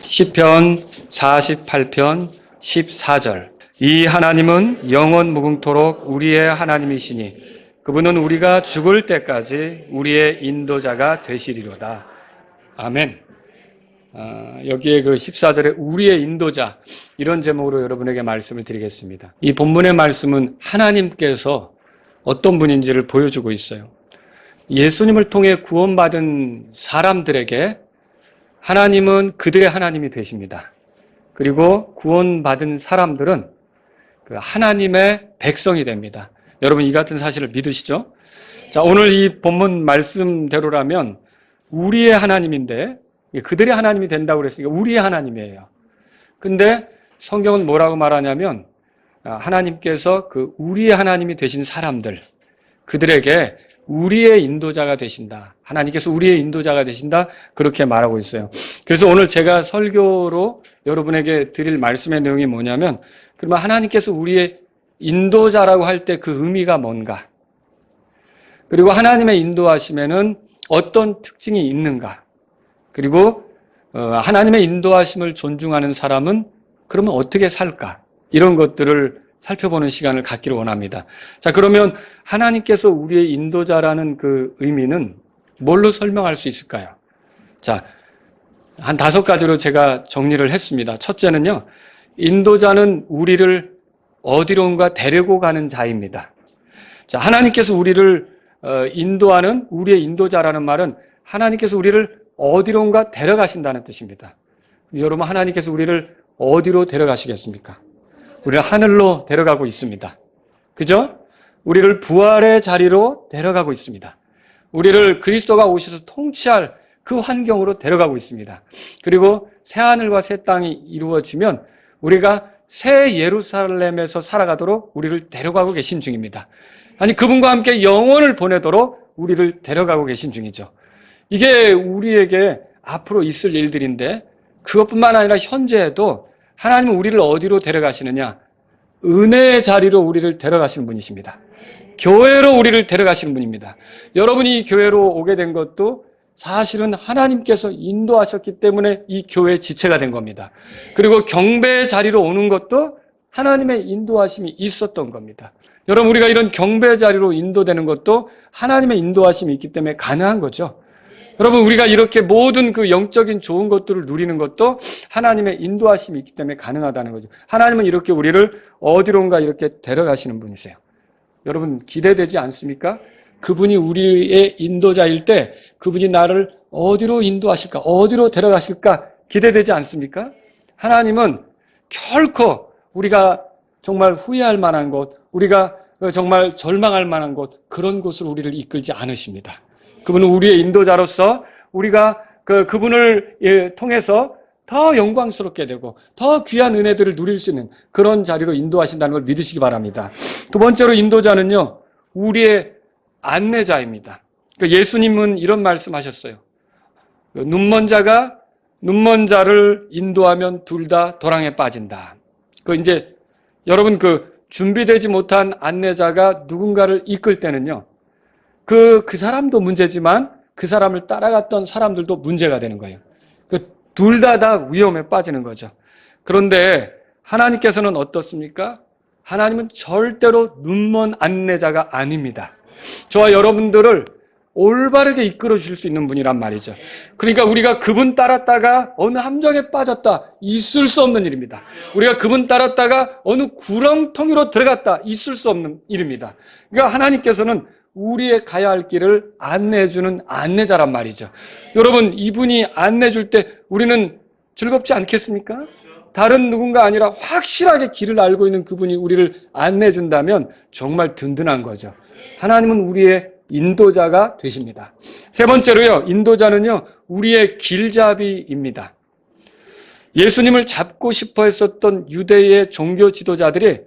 시편 48편 14절. 이 하나님은 영원 무궁토록 우리의 하나님이시니 그분은 우리가 죽을 때까지 우리의 인도자가 되시리로다. 아멘. 여기에 그 14절에 우리의 인도자, 이런 제목으로 여러분에게 말씀을 드리겠습니다. 이 본문의 말씀은 하나님께서 어떤 분인지를 보여주고 있어요. 예수님을 통해 구원받은 사람들에게 하나님은 그들의 하나님이 되십니다. 그리고 구원받은 사람들은 그 하나님의 백성이 됩니다. 여러분, 이 같은 사실을 믿으시죠? 자, 오늘 이 본문 말씀대로라면 우리의 하나님인데 그들의 하나님이 된다고 그랬으니까 우리의 하나님이에요. 근데 성경은 뭐라고 말하냐면 하나님께서 그 우리의 하나님이 되신 사람들, 그들에게 우리의 인도자가 되신다. 하나님께서 우리의 인도자가 되신다. 그렇게 말하고 있어요. 그래서 오늘 제가 설교로 여러분에게 드릴 말씀의 내용이 뭐냐면, 그러면 하나님께서 우리의 인도자라고 할 때 그 의미가 뭔가? 그리고 하나님의 인도하심에는 어떤 특징이 있는가? 그리고 하나님의 인도하심을 존중하는 사람은 그러면 어떻게 살까? 이런 것들을 살펴보는 시간을 갖기를 원합니다. 자, 그러면 하나님께서 우리의 인도자라는 그 의미는 뭘로 설명할 수 있을까요? 자, 한 5가지로 제가 정리를 했습니다. 첫째는요, 인도자는 우리를 어디론가 데리고 가는 자입니다. 자, 하나님께서 우리를 인도하는 우리의 인도자라는 말은 하나님께서 우리를 어디론가 데려가신다는 뜻입니다. 여러분, 하나님께서 우리를 어디로 데려가시겠습니까? 우리를 하늘로 데려가고 있습니다. 그죠? 우리를 부활의 자리로 데려가고 있습니다. 우리를 그리스도가 오셔서 통치할 그 환경으로 데려가고 있습니다. 그리고 새 하늘과 새 땅이 이루어지면 우리가 새 예루살렘에서 살아가도록 우리를 데려가고 계신 중입니다. 아니, 그분과 함께 영원을 보내도록 우리를 데려가고 계신 중이죠. 이게 우리에게 앞으로 있을 일들인데, 그것뿐만 아니라 현재에도 하나님은 우리를 어디로 데려가시느냐? 은혜의 자리로 우리를 데려가시는 분이십니다. 교회로 우리를 데려가시는 분입니다. 여러분이 이 교회로 오게 된 것도 사실은 하나님께서 인도하셨기 때문에 이 교회의 지체가 된 겁니다. 그리고 경배의 자리로 오는 것도 하나님의 인도하심이 있었던 겁니다. 여러분, 우리가 이런 경배의 자리로 인도되는 것도 하나님의 인도하심이 있기 때문에 가능한 거죠. 여러분, 우리가 이렇게 모든 그 영적인 좋은 것들을 누리는 것도 하나님의 인도하심이 있기 때문에 가능하다는 거죠. 하나님은 이렇게 우리를 어디론가 이렇게 데려가시는 분이세요. 여러분, 기대되지 않습니까? 그분이 우리의 인도자일 때 그분이 나를 어디로 인도하실까? 어디로 데려가실까? 기대되지 않습니까? 하나님은 결코 우리가 정말 후회할 만한 곳, 우리가 정말 절망할 만한 곳, 그런 곳으로 우리를 이끌지 않으십니다. 그분은 우리의 인도자로서 우리가 그분을 통해서 더 영광스럽게 되고 더 귀한 은혜들을 누릴 수 있는 그런 자리로 인도하신다는 걸 믿으시기 바랍니다. 두 번째로 인도자는요, 우리의 안내자입니다. 예수님은 이런 말씀하셨어요. 눈먼 자가 눈먼 자를 인도하면 둘 다 도랑에 빠진다. 이제 여러분, 준비되지 못한 안내자가 누군가를 이끌 때는요, 그 사람도 문제지만 그 사람을 따라갔던 사람들도 문제가 되는 거예요. 둘 다 위험에 빠지는 거죠. 그런데 하나님께서는 어떻습니까? 하나님은 절대로 눈먼 안내자가 아닙니다. 저와 여러분들을 올바르게 이끌어 주실 수 있는 분이란 말이죠. 그러니까 우리가 그분 따랐다가 어느 함정에 빠졌다, 있을 수 없는 일입니다. 우리가 그분 따랐다가 어느 구렁텅이로 들어갔다, 있을 수 없는 일입니다. 그러니까 하나님께서는 우리의 가야 할 길을 안내해주는 안내자란 말이죠. 여러분, 이분이 안내해줄 때 우리는 즐겁지 않겠습니까? 다른 누군가 아니라 확실하게 길을 알고 있는 그분이 우리를 안내해준다면 정말 든든한 거죠. 하나님은 우리의 인도자가 되십니다. 세 번째로요, 인도자는요, 우리의 길잡이입니다. 예수님을 잡고 싶어 했었던 유대의 종교 지도자들이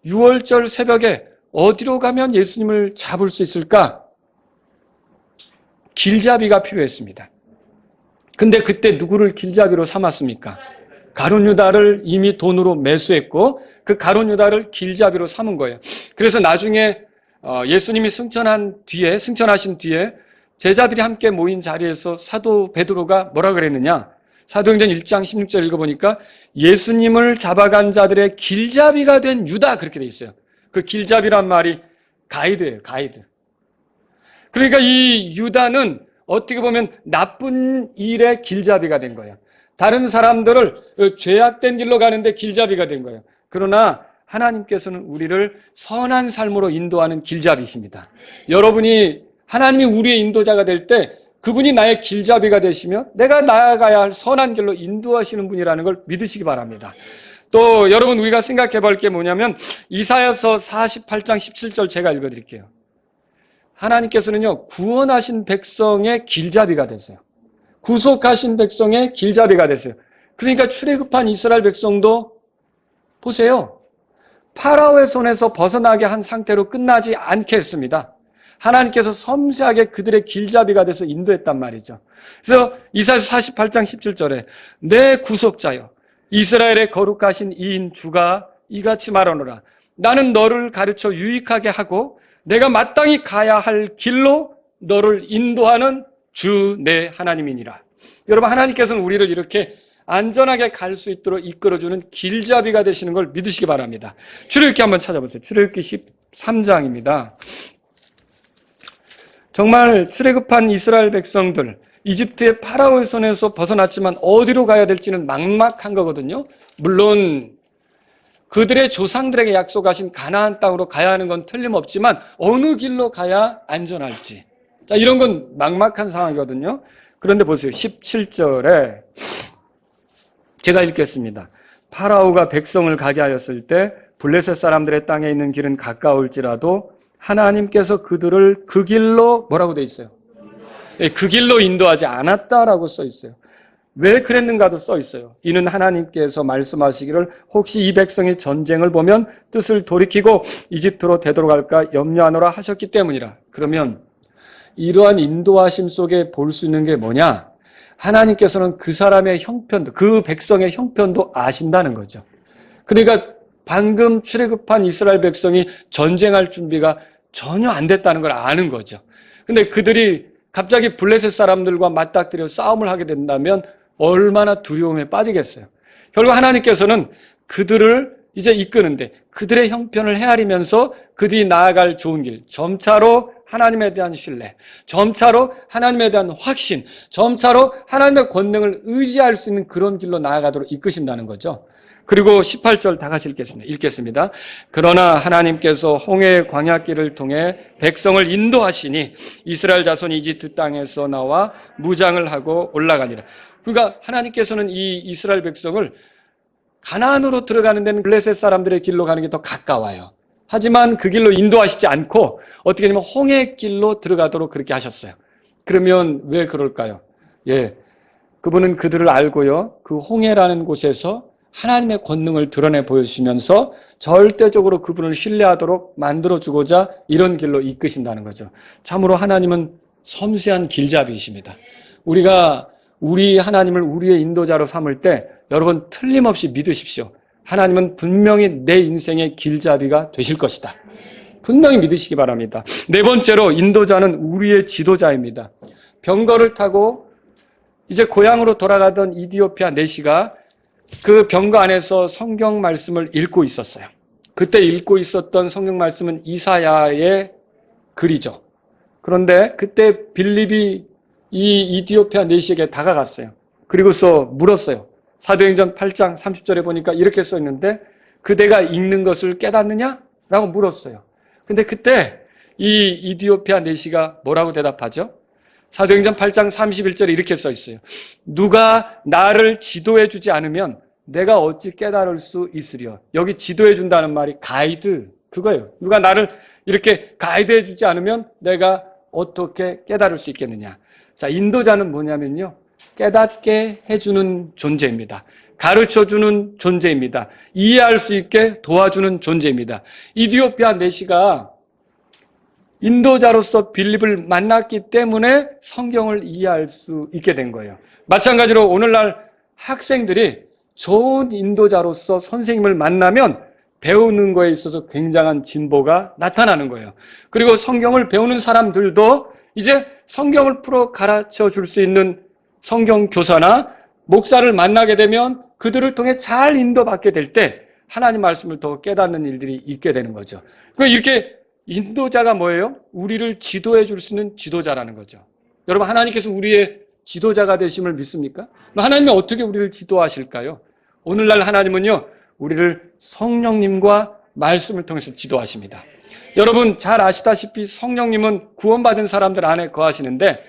6월절 새벽에 어디로 가면 예수님을 잡을 수 있을까? 길잡이가 필요했습니다. 근데 그때 누구를 길잡이로 삼았습니까? 가룟 유다를 이미 돈으로 매수했고 그 가룟 유다를 길잡이로 삼은 거예요. 그래서 나중에 예수님이 승천하신 뒤에 제자들이 함께 모인 자리에서 사도 베드로가 뭐라 그랬느냐? 사도행전 1장 16절 읽어보니까 예수님을 잡아간 자들의 길잡이가 된 유다, 그렇게 돼 있어요. 그 길잡이란 말이 가이드예요, 가이드. 그러니까 이 유다는 어떻게 보면 나쁜 일의 길잡이가 된 거예요. 다른 사람들을 죄악된 길로 가는데 길잡이가 된 거예요. 그러나 하나님께서는 우리를 선한 삶으로 인도하는 길잡이십니다. 여러분이 하나님이 우리의 인도자가 될 때 그분이 나의 길잡이가 되시며 내가 나아가야 할 선한 길로 인도하시는 분이라는 걸 믿으시기 바랍니다. 또 여러분, 우리가 생각해 볼 게 뭐냐면 이사야서 48장 17절 제가 읽어드릴게요. 하나님께서는요, 구원하신 백성의 길잡이가 되세요. 구속하신 백성의 길잡이가 되세요. 그러니까 출애굽한 이스라엘 백성도 보세요, 파라오의 손에서 벗어나게 한 상태로 끝나지 않게 했습니다. 하나님께서 섬세하게 그들의 길잡이가 돼서 인도했단 말이죠. 그래서 이사야서 48장 17절에 내 구속자여 이스라엘의 거룩하신 이인 주가 이같이 말하노라. 나는 너를 가르쳐 유익하게 하고 내가 마땅히 가야 할 길로 너를 인도하는 주 내 하나님이니라. 여러분, 하나님께서는 우리를 이렇게 안전하게 갈 수 있도록 이끌어주는 길잡이가 되시는 걸 믿으시기 바랍니다. 출애굽기 한번 찾아보세요. 출애굽기 13장입니다. 정말 출애굽한 이스라엘 백성들, 이집트의 파라오의 손에서 벗어났지만 어디로 가야 될지는 막막한 거거든요. 물론 그들의 조상들에게 약속하신 가나안 땅으로 가야 하는 건 틀림없지만 어느 길로 가야 안전할지, 자, 이런 건 막막한 상황이거든요. 그런데 보세요. 17절에 제가 읽겠습니다. 파라오가 백성을 가게 하였을 때 블레셋 사람들의 땅에 있는 길은 가까울지라도 하나님께서 그들을 그 길로 뭐라고 돼 있어요? 그 길로 인도하지 않았다라고 써 있어요. 왜 그랬는가도 써 있어요. 이는 하나님께서 말씀하시기를 혹시 이 백성이 전쟁을 보면 뜻을 돌이키고 이집트로 되돌아갈까 염려하노라 하셨기 때문이라. 그러면 이러한 인도하심 속에 볼 수 있는 게 뭐냐? 하나님께서는 그 사람의 형편도, 그 백성의 형편도 아신다는 거죠. 그러니까 방금 출애굽한 이스라엘 백성이 전쟁할 준비가 전혀 안 됐다는 걸 아는 거죠. 근데 그들이 갑자기 블레셋 사람들과 맞닥뜨려 싸움을 하게 된다면 얼마나 두려움에 빠지겠어요. 결국 하나님께서는 그들을 이제 이끄는데 그들의 형편을 헤아리면서 그들이 나아갈 좋은 길, 점차로 하나님에 대한 신뢰, 점차로 하나님에 대한 확신, 점차로 하나님의 권능을 의지할 수 있는 그런 길로 나아가도록 이끄신다는 거죠. 그리고 18절 다 같이 읽겠습니다. 그러나 하나님께서 홍해의 광야길을 통해 백성을 인도하시니 이스라엘 자손이 이집트 땅에서 나와 무장을 하고 올라가니라. 그러니까 하나님께서는 이 이스라엘 백성을 가나안으로 들어가는 데는 블레셋 사람들의 길로 가는 게 더 가까워요. 하지만 그 길로 인도하시지 않고 어떻게 하냐면 홍해 길로 들어가도록 그렇게 하셨어요. 그러면 왜 그럴까요? 예, 그분은 그들을 알고요, 그 홍해라는 곳에서 하나님의 권능을 드러내 보여주시면서 절대적으로 그분을 신뢰하도록 만들어주고자 이런 길로 이끄신다는 거죠. 참으로 하나님은 섬세한 길잡이이십니다. 우리가 우리 하나님을 우리의 인도자로 삼을 때 여러분 틀림없이 믿으십시오. 하나님은 분명히 내 인생의 길잡이가 되실 것이다. 분명히 믿으시기 바랍니다. 네 번째로 인도자는 우리의 지도자입니다. 병거를 타고 이제 고향으로 돌아가던 이디오피아 내시가 그 병거 안에서 성경 말씀을 읽고 있었어요. 그때 읽고 있었던 성경 말씀은 이사야의 글이죠. 그런데 그때 빌립이 이 이디오피아 내시에게 다가갔어요. 그리고서 물었어요. 사도행전 8장 30절에 보니까 이렇게 써 있는데 그대가 읽는 것을 깨닫느냐? 라고 물었어요. 근데 그때 이 이디오피아 내시가 뭐라고 대답하죠? 사도행전 8장 31절에 이렇게 써 있어요. 누가 나를 지도해 주지 않으면 내가 어찌 깨달을 수 있으리요. 여기 지도해 준다는 말이 가이드, 그거예요. 누가 나를 이렇게 가이드해 주지 않으면 내가 어떻게 깨달을 수 있겠느냐. 자, 인도자는 뭐냐면요, 깨닫게 해주는 존재입니다. 가르쳐주는 존재입니다. 이해할 수 있게 도와주는 존재입니다. 이디오피아 내시가 인도자로서 빌립을 만났기 때문에 성경을 이해할 수 있게 된 거예요. 마찬가지로 오늘날 학생들이 좋은 인도자로서 선생님을 만나면 배우는 거에 있어서 굉장한 진보가 나타나는 거예요. 그리고 성경을 배우는 사람들도 이제 성경을 풀어 가르쳐 줄 수 있는 성경 교사나 목사를 만나게 되면 그들을 통해 잘 인도받게 될 때 하나님 말씀을 더 깨닫는 일들이 있게 되는 거죠. 그러니까 이렇게 인도자가 뭐예요? 우리를 지도해 줄 수 있는 지도자라는 거죠. 여러분, 하나님께서 우리의 지도자가 되심을 믿습니까? 하나님이 어떻게 우리를 지도하실까요? 오늘날 하나님은요, 우리를 성령님과 말씀을 통해서 지도하십니다. 여러분 잘 아시다시피 성령님은 구원받은 사람들 안에 거하시는데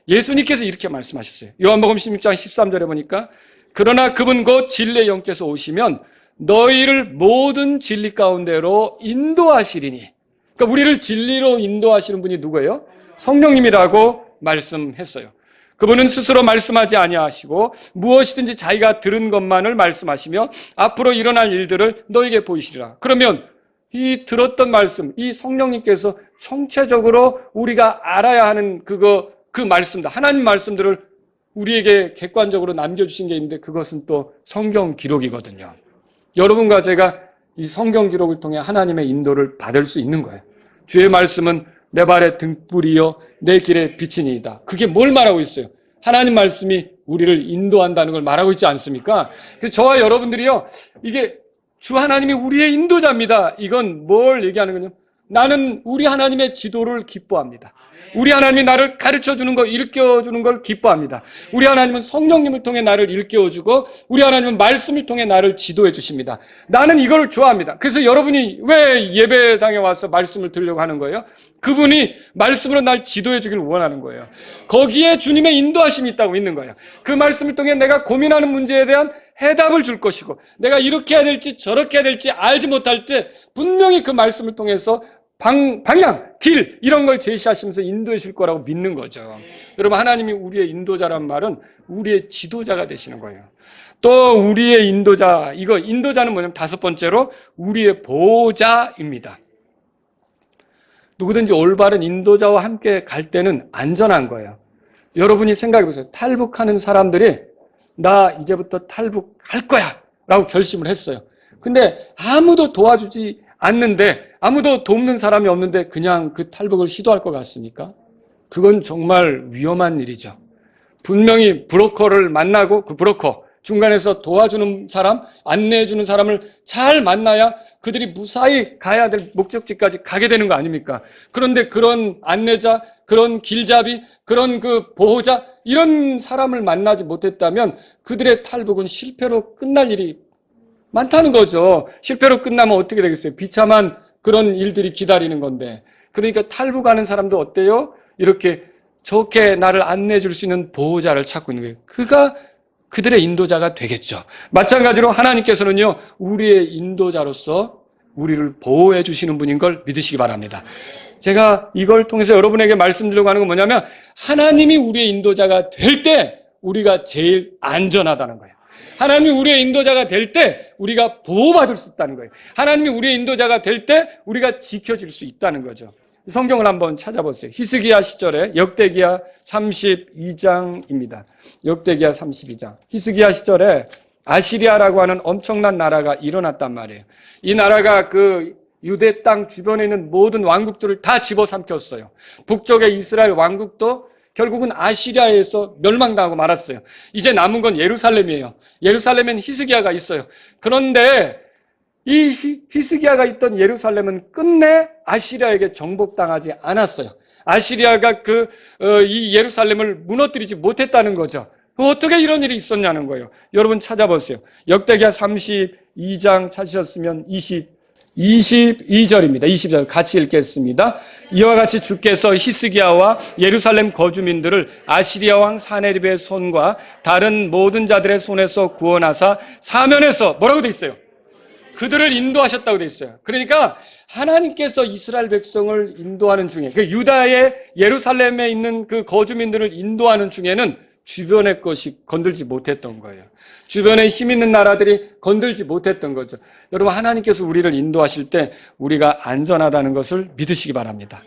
예수님께서 이렇게 말씀하셨어요. 요한복음 16장 13절에 보니까 그러나 그분 곧 진리의 영께서 오시면 너희를 모든 진리 가운데로 인도하시리니. 그러니까 우리를 진리로 인도하시는 분이 누구예요? 성령님이라고 말씀했어요. 그분은 스스로 말씀하지 아니하시고 무엇이든지 자기가 들은 것만을 말씀하시며 앞으로 일어날 일들을 너에게 보이시리라. 그러면 이 들었던 말씀, 이 성령님께서 총체적으로 우리가 알아야 하는 그 말씀들, 하나님 말씀들을 우리에게 객관적으로 남겨주신 게 있는데 그것은 또 성경 기록이거든요. 여러분과 제가 이 성경 기록을 통해 하나님의 인도를 받을 수 있는 거예요. 주의 말씀은 내 발의 등불이요 내 길의 빛이니이다. 그게 뭘 말하고 있어요? 하나님 말씀이 우리를 인도한다는 걸 말하고 있지 않습니까? 그래서 저와 여러분들이요, 이게 주 하나님이 우리의 인도자입니다. 이건 뭘 얘기하는 거냐? 나는 우리 하나님의 지도를 기뻐합니다. 우리 하나님이 나를 가르쳐주는 거, 일깨워주는 걸 기뻐합니다. 우리 하나님은 성령님을 통해 나를 일깨워주고 우리 하나님은 말씀을 통해 나를 지도해 주십니다. 나는 이걸 좋아합니다. 그래서 여러분이 왜 예배당에 와서 말씀을 들으려고 하는 거예요? 그분이 말씀으로 날 지도해 주기를 원하는 거예요. 거기에 주님의 인도하심이 있다고 믿는 거예요. 그 말씀을 통해 내가 고민하는 문제에 대한 해답을 줄 것이고 내가 이렇게 해야 될지 저렇게 해야 될지 알지 못할 때 분명히 그 말씀을 통해서 방향, 길 이런 걸 제시하시면서 인도해 줄 거라고 믿는 거죠. 여러분, 하나님이 우리의 인도자란 말은 우리의 지도자가 되시는 거예요. 또 우리의 인도자, 이거 인도자는 뭐냐면 다섯 번째로 우리의 보호자입니다. 누구든지 올바른 인도자와 함께 갈 때는 안전한 거예요. 여러분이 생각해 보세요. 탈북하는 사람들이 나 이제부터 탈북할 거야 라고 결심을 했어요. 근데 아무도 도와주지 않는데, 아무도 돕는 사람이 없는데 그냥 그 탈북을 시도할 것 같습니까? 그건 정말 위험한 일이죠. 분명히 브로커를 만나고 그 브로커 중간에서 도와주는 사람, 안내해주는 사람을 잘 만나야 그들이 무사히 가야 될 목적지까지 가게 되는 거 아닙니까? 그런데 그런 안내자, 그런 길잡이, 그런 그 보호자 이런 사람을 만나지 못했다면 그들의 탈북은 실패로 끝날 일이 많다는 거죠. 실패로 끝나면 어떻게 되겠어요? 비참한 그런 일들이 기다리는 건데. 그러니까 탈북하는 사람도 어때요? 이렇게 좋게 나를 안내해 줄 수 있는 보호자를 찾고 있는 거예요. 그가 그들의 인도자가 되겠죠. 마찬가지로 하나님께서는요, 우리의 인도자로서 우리를 보호해 주시는 분인 걸 믿으시기 바랍니다. 제가 이걸 통해서 여러분에게 말씀드리려고 하는 건 뭐냐면 하나님이 우리의 인도자가 될 때 우리가 제일 안전하다는 거예요. 하나님이 우리의 인도자가 될 때 우리가 보호받을 수 있다는 거예요. 하나님이 우리의 인도자가 될 때 우리가 지켜질 수 있다는 거죠. 성경을 한번 찾아보세요. 히스기야 시절에 역대기야 32장입니다. 역대기야 32장. 히스기야 시절에 아시리아라고 하는 엄청난 나라가 일어났단 말이에요. 이 나라가 그 유대 땅 주변에 있는 모든 왕국들을 다 집어삼켰어요. 북쪽의 이스라엘 왕국도 결국은 아시리아에서 멸망당하고 말았어요. 이제 남은 건 예루살렘이에요. 예루살렘엔 히스기야가 있어요. 그런데 이 히스기야가 있던 예루살렘은 끝내 아시리아에게 정복당하지 않았어요. 아시리아가 이 예루살렘을 무너뜨리지 못했다는 거죠. 어떻게 이런 일이 있었냐는 거예요. 여러분 찾아보세요. 역대기야 32장 찾으셨으면 22절입니다. 20절 같이 읽겠습니다. 이와 같이 주께서 히스기야와 예루살렘 거주민들을 아시리아 왕 사네립의 손과 다른 모든 자들의 손에서 구원하사 사면에서 뭐라고 돼 있어요? 그들을 인도하셨다고 돼 있어요. 그러니까 하나님께서 이스라엘 백성을 인도하는 중에 그 유다의 예루살렘에 있는 그 거주민들을 인도하는 중에는 주변의 것이 건들지 못했던 거예요. 주변에 힘 있는 나라들이 건들지 못했던 거죠. 여러분, 하나님께서 우리를 인도하실 때 우리가 안전하다는 것을 믿으시기 바랍니다.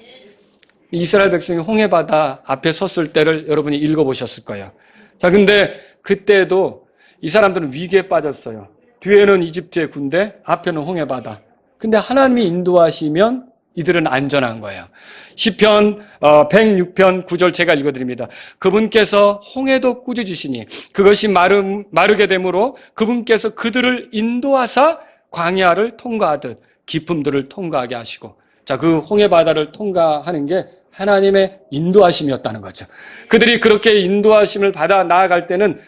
이스라엘 백성이 홍해바다 앞에 섰을 때를 여러분이 읽어보셨을 거예요. 자, 근데 그때도 이 사람들은 위기에 빠졌어요. 뒤에는 이집트의 군대, 앞에는 홍해바다. 근데 하나님이 인도하시면 이들은 안전한 거예요. 시편 106편 9절 제가 읽어드립니다. 그분께서 홍해도 꾸짖으시니 그것이 마르게 되므로 그분께서 그들을 인도하사 광야를 통과하듯 깊음들을 통과하게 하시고, 자, 그 홍해 바다를 통과하는 게 하나님의 인도하심이었다는 거죠. 그들이 그렇게 인도하심을 받아 나아갈 때는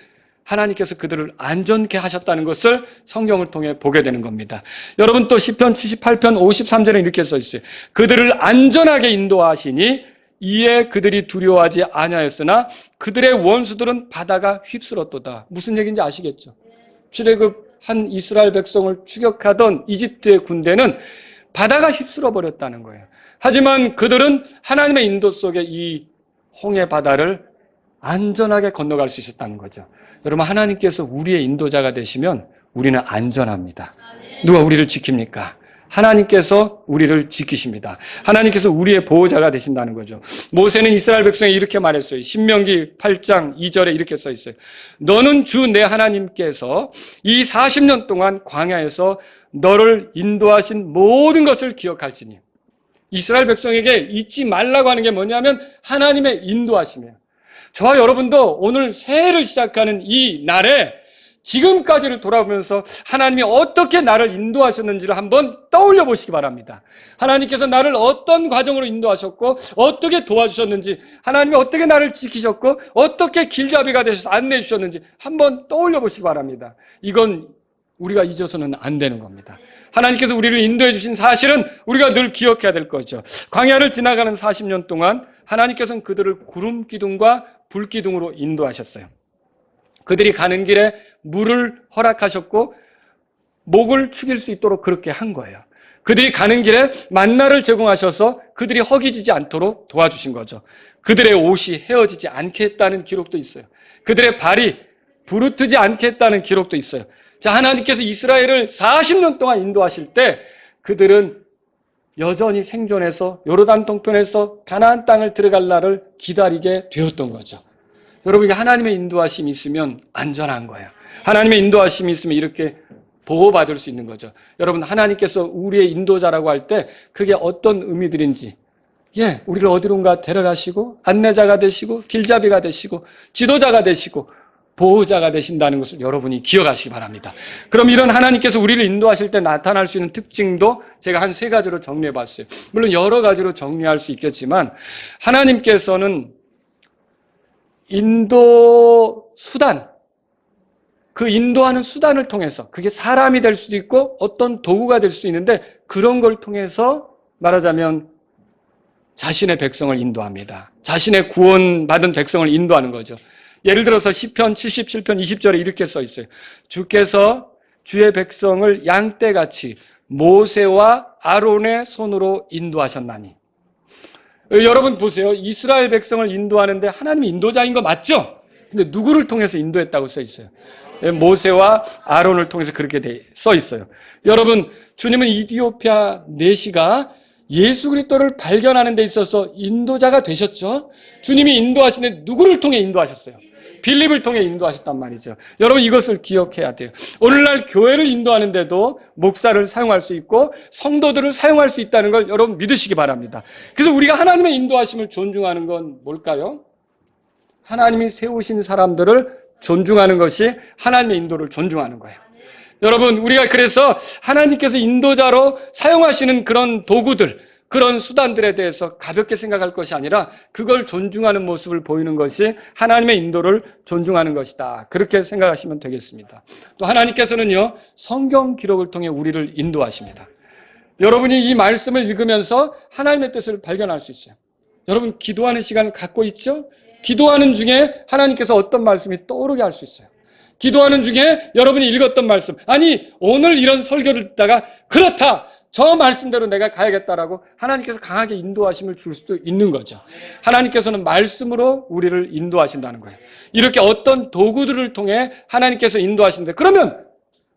하나님께서 그들을 안전케 하셨다는 것을 성경을 통해 보게 되는 겁니다. 여러분, 또 시편 78편 53절에 이렇게 써 있어요. 그들을 안전하게 인도하시니 이에 그들이 두려워하지 아니하였으나 그들의 원수들은 바다가 휩쓸었도다. 무슨 얘기인지 아시겠죠? 출애굽한 이스라엘 백성을 추격하던 이집트의 군대는 바다가 휩쓸어 버렸다는 거예요. 하지만 그들은 하나님의 인도 속에 이 홍해 바다를 안전하게 건너갈 수 있었다는 거죠. 여러분, 하나님께서 우리의 인도자가 되시면 우리는 안전합니다. 누가 우리를 지킵니까? 하나님께서 우리를 지키십니다. 하나님께서 우리의 보호자가 되신다는 거죠. 모세는 이스라엘 백성에 이렇게 말했어요. 신명기 8장 2절에 이렇게 써 있어요. 너는 주 내 하나님께서 이 40년 동안 광야에서 너를 인도하신 모든 것을 기억할지니. 이스라엘 백성에게 잊지 말라고 하는 게 뭐냐면 하나님의 인도하심이에요. 저와 여러분도 오늘 새해를 시작하는 이 날에 지금까지를 돌아보면서 하나님이 어떻게 나를 인도하셨는지를 한번 떠올려 보시기 바랍니다. 하나님께서 나를 어떤 과정으로 인도하셨고 어떻게 도와주셨는지, 하나님이 어떻게 나를 지키셨고 어떻게 길잡이가 되셔서 안내해 주셨는지 한번 떠올려 보시기 바랍니다. 이건 우리가 잊어서는 안 되는 겁니다. 하나님께서 우리를 인도해 주신 사실은 우리가 늘 기억해야 될 거죠. 광야를 지나가는 40년 동안 하나님께서는 그들을 구름 기둥과 불 기둥으로 인도하셨어요. 그들이 가는 길에 물을 허락하셨고 목을 축일 수 있도록 그렇게 한 거예요. 그들이 가는 길에 만나를 제공하셔서 그들이 허기지지 않도록 도와주신 거죠. 그들의 옷이 헤어지지 않게 했다는 기록도 있어요. 그들의 발이 부르트지 않게 했다는 기록도 있어요. 자, 하나님께서 이스라엘을 40년 동안 인도하실 때 그들은 여전히 생존해서 요르단 동편에서 가나안 땅을 들어갈 날을 기다리게 되었던 거죠. 여러분, 이게 하나님의 인도하심이 있으면 안전한 거예요. 하나님의 인도하심이 있으면 이렇게 보호받을 수 있는 거죠. 여러분, 하나님께서 우리의 인도자라고 할 때 그게 어떤 의미들인지, 우리를 어디론가 데려가시고 안내자가 되시고 길잡이가 되시고 지도자가 되시고 보호자가 되신다는 것을 여러분이 기억하시기 바랍니다. 그럼 이런 하나님께서 우리를 인도하실 때 나타날 수 있는 특징도 제가 한 3가지로 정리해 봤어요. 물론 여러 가지로 정리할 수 있겠지만 하나님께서는 인도 수단, 그 인도하는 수단을 통해서, 그게 사람이 될 수도 있고 어떤 도구가 될 수도 있는데 그런 걸 통해서 말하자면 자신의 백성을 인도합니다. 자신의 구원받은 백성을 인도하는 거죠. 예를 들어서 시편 77편 20절에 이렇게 써 있어요. 주께서 주의 백성을 양떼같이 모세와 아론의 손으로 인도하셨나니. 여러분 보세요. 이스라엘 백성을 인도하는데 하나님이 인도자인 거 맞죠? 근데 누구를 통해서 인도했다고 써 있어요? 모세와 아론을 통해서 그렇게 써 있어요. 여러분, 주님은 이디오피아 내시가 예수 그리스도를 발견하는 데 있어서 인도자가 되셨죠? 주님이 인도하시는데 누구를 통해 인도하셨어요? 빌립을 통해 인도하셨단 말이죠. 여러분, 이것을 기억해야 돼요. 오늘날 교회를 인도하는데도 목사를 사용할 수 있고 성도들을 사용할 수 있다는 걸 여러분 믿으시기 바랍니다. 그래서 우리가 하나님의 인도하심을 존중하는 건 뭘까요? 하나님이 세우신 사람들을 존중하는 것이 하나님의 인도를 존중하는 거예요. 여러분, 우리가 그래서 하나님께서 인도자로 사용하시는 그런 도구들, 그런 수단들에 대해서 가볍게 생각할 것이 아니라 그걸 존중하는 모습을 보이는 것이 하나님의 인도를 존중하는 것이다. 그렇게 생각하시면 되겠습니다. 또 하나님께서는요, 성경 기록을 통해 우리를 인도하십니다. 여러분이 이 말씀을 읽으면서 하나님의 뜻을 발견할 수 있어요. 여러분, 기도하는 시간을 갖고 있죠? 기도하는 중에 하나님께서 어떤 말씀이 떠오르게 할 수 있어요. 기도하는 중에 여러분이 읽었던 말씀, 아니 오늘 이런 설교를 듣다가 그렇다, 저 말씀대로 내가 가야겠다라고 하나님께서 강하게 인도하심을 줄 수도 있는 거죠. 하나님께서는 말씀으로 우리를 인도하신다는 거예요. 이렇게 어떤 도구들을 통해 하나님께서 인도하시는데, 그러면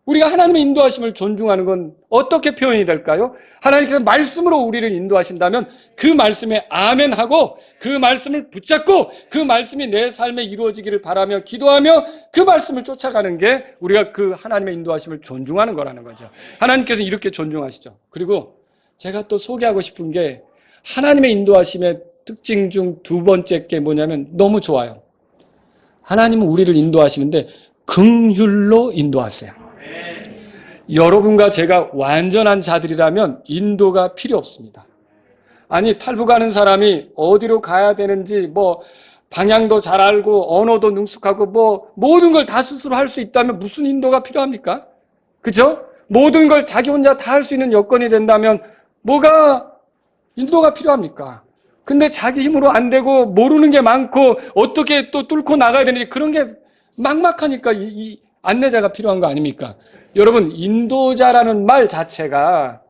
우리가 하나님의 인도하심을 존중하는 건 어떻게 표현이 될까요? 하나님께서 말씀으로 우리를 인도하신다면 그 말씀에 아멘하고 그 말씀을 붙잡고 그 말씀이 내 삶에 이루어지기를 바라며 기도하며 그 말씀을 쫓아가는 게 우리가 그 하나님의 인도하심을 존중하는 거라는 거죠. 하나님께서 이렇게 존중하시죠. 그리고 제가 또 소개하고 싶은 게 하나님의 인도하심의 특징 중 두 번째 게 뭐냐면 너무 좋아요. 하나님은 우리를 인도하시는데 긍휼로 인도하세요. 여러분과 제가 완전한 자들이라면 인도가 필요 없습니다. 아니, 탈북하는 사람이 어디로 가야 되는지 방향도 잘 알고 언어도 능숙하고 모든 걸 다 스스로 할 수 있다면 무슨 인도가 필요합니까? 그죠? 모든 걸 자기 혼자 다 할 수 있는 여건이 된다면 뭐가 인도가 필요합니까? 근데 자기 힘으로 안 되고 모르는 게 많고 어떻게 또 뚫고 나가야 되는지 그런 게 막막하니까 이 안내자가 필요한 거 아닙니까? 여러분, 인도자라는 말 자체가